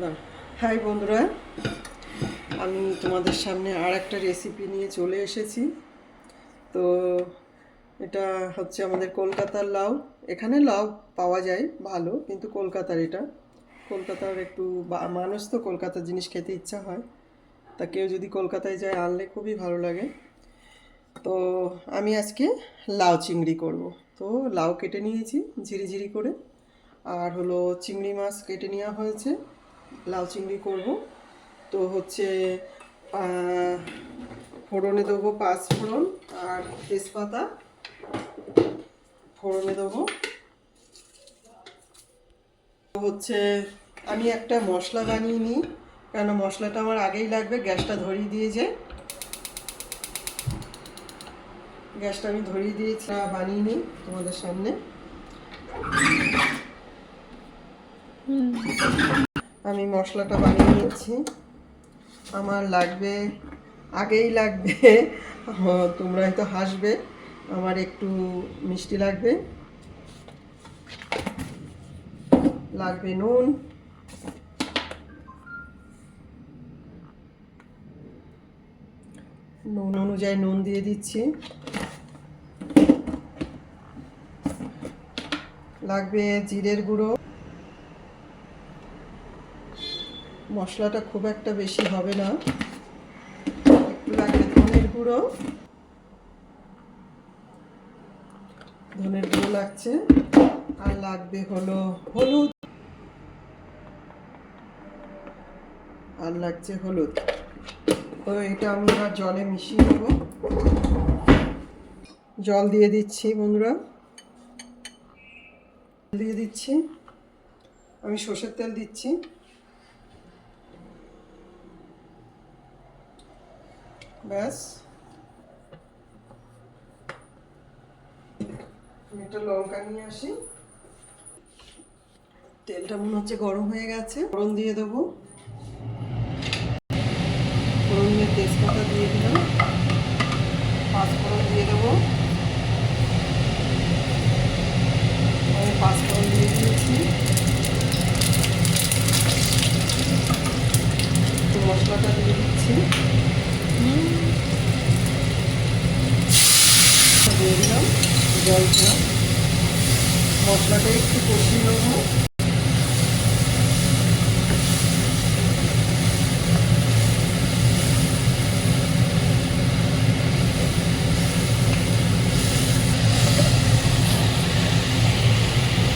না। হাই বন্ধুরা, আমি তোমাদের সামনে আর একটা রেসিপি নিয়ে চলে এসেছি। তো এটা হচ্ছে আমাদের কলকাতার লাউ। এখানে লাউ পাওয়া যায় ভালো, কিন্তু কলকাতার এটা কলকাতার একটু মানুষ তো কলকাতার জিনিস খেতে ইচ্ছা হয়, তা কেউ যদি কলকাতায় যায় আনলে খুবই ভালো লাগে। তো আমি আজকে লাউ চিংড়ি করব। তো লাউ কেটে নিয়েছি ঝিরিঝিরি করে, আর হলো চিংড়ি মাছ কেটে নেওয়া হয়েছে। লাউ চিংড়ি করব। তো হচ্ছে ফোড়নে দেবো 5 ফোড়ন আর তেজপাতা ফোড়নে দেবো। হচ্ছে আমি একটা মশলা বানিয়ে নিই, কেন মশলাটা আমার আগেই লাগবে। গ্যাসটা ধরিয়ে দিয়ে যে গ্যাসটা আমি ধরিয়ে দিয়েছি, বানিয়ে নিই তোমাদের সামনে। আমি মশলাটা বানিয়ে নিয়েছি। আমার লাগবে, আগেই লাগবে, তোমরা হয়তো হাসবে, আমার একটু মিষ্টি লাগবে, লাগবে নুন, নুন অনুযায়ী নুন দিয়ে দিচ্ছি, লাগবে জিরের গুঁড়ো। মশলাটা খুব একটা বেশি হবে না, একটু লাগবে ধনের গুঁড়ো, ধনের গুঁড়ো লাগছে, আর লাগবে হলো হলুদ, আর লাগছে হলুদ। তো এটা আমি এবার জলে মিশিয়ে নেব। জল দিয়ে দিচ্ছি বন্ধুরা, দিয়ে দিচ্ছি, আমি সর্ষের তেল দিচ্ছি। ব্যাস, আমি একটা লঙ্কা নিয়ে আসি। তেলটা মনে হচ্ছে গরম হয়ে গেছে, ফোড়ন দিয়ে দেবো। ফোড়ন দিয়ে তেজপাতা দিয়ে দিলাম, 5 ফোড়ন দিয়ে দেবো। আমি 5 ফোড়ন দিয়ে দিয়েছি। মশলাটা দিয়ে দিচ্ছি, দিয়ে দিলাম জল দিলাম। মশলাটা একটু কষিয়ে নেবো।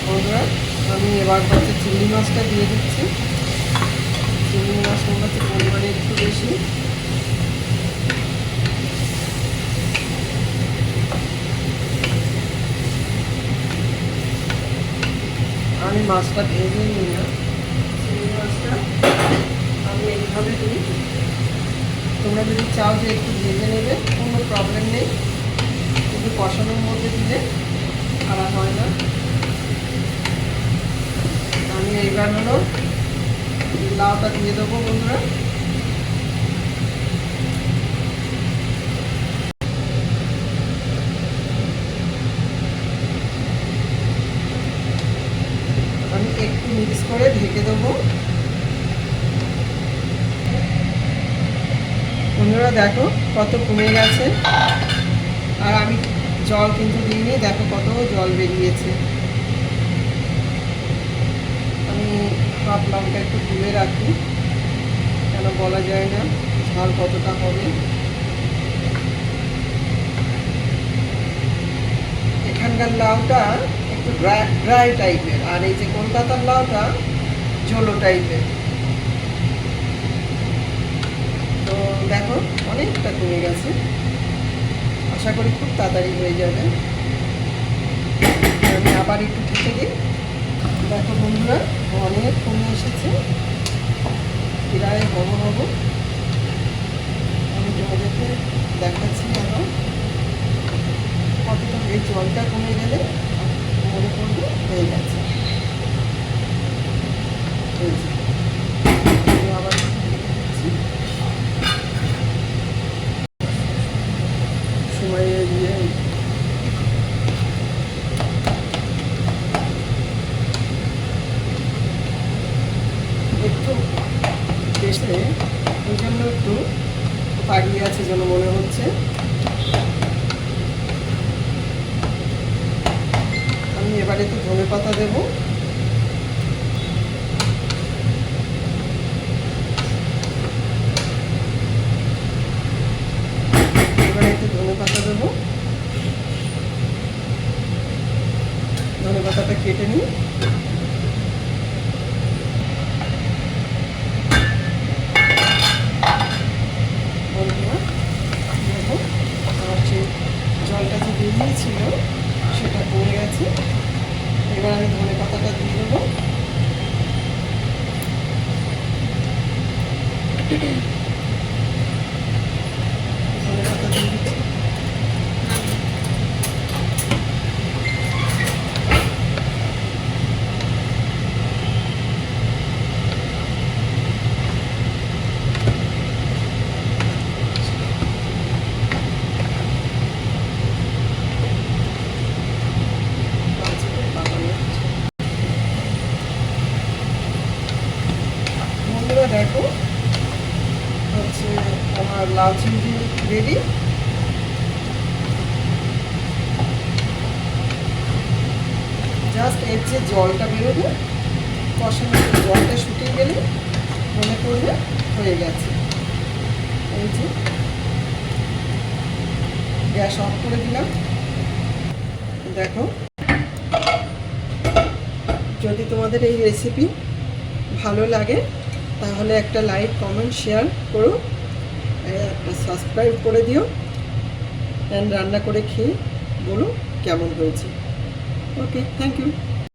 বন্ধুরা, আমি এবার হচ্ছে চিংড়ি মাছটা দিয়ে দিচ্ছি। চিংড়ি মাছটা হচ্ছে পরিমাণে একটু বেশি। আমি মাছটা ভেজে নিই না, চিংড়ি মাছটা আমি এইভাবে দিই। তোমরা যদি চাও যে একটু ভেজে নেবে, কোনো প্রবলেম নেই, কিন্তু কষানোর মধ্যে দিলে খারাপ হয় না। আমি এইবার হলো লাউটা দিয়ে দেবো বন্ধুরা। আমি একটু মিক্স করে ঢেকে দেবো। বন্ধুরা দেখো কত কমে গেছে, আর আমি জল কিন্তু দিইনি, দেখো কত জল বেরিয়েছে। আমি হাফ লঙ্কা একটু তুলে রাখি, কেন বলা যায় না ঝাল কতটা হবে। এখানকার লাউটা একটু ড্রাই টাইপের, আর এই যে কলকাতার লাউটা ঝোলো টাইপের। তো দেখো অনেকটা কমে গেছে, আশা করি খুব তাড়াতাড়ি হয়ে যাবে। আমি আবার একটু ঢেকে দিই। দেখো বন্ধুরা, অনেক কমে এসেছে, প্রায় হবো। আমি তোমাদেরকে দেখাচ্ছি এখন কতটা। এই জলটা কমে গেলে মনে করবে হয়ে গেছে। আমি আবার দিচ্ছি, সময় দিয়ে একটু বেশি, ওই জন্য একটু পাগিয়ে আছে যেন মনে হচ্ছে। আমি এবারে একটু ধনে পাতা দেবো। এবারে একটু ধনে পাতা দেবো। ধনে পাতাটা কেটে নিই। বন্ধুরা দেখো, আমার যে জলটা যে বেরিয়েছিল সেটা পড়ে গেছে। এবার আমি ধনে পাতাটা দিয়ে দেবো। ধনে পাতা দিয়ে দিচ্ছি। বন্ধুরা দেখো, হচ্ছে আমার লাউ চিংড়ি রেডি। জাস্ট এর যে জলটা বেরোবে, কষানোর জলটা শুকিয়ে গেলে মনে করবে হয়ে গেছে। এই যে গ্যাস অফ করে দিলাম। দেখো, যদি তোমাদের এই রেসিপি ভালো লাগে তাহলে একটা লাইক, কমেন্ট, শেয়ার করো, সাবস্ক্রাইব করে দিও, অ্যান্ড রান্না করে খেয়ে বলো কেমন হয়েছে। ওকে, থ্যাংক ইউ।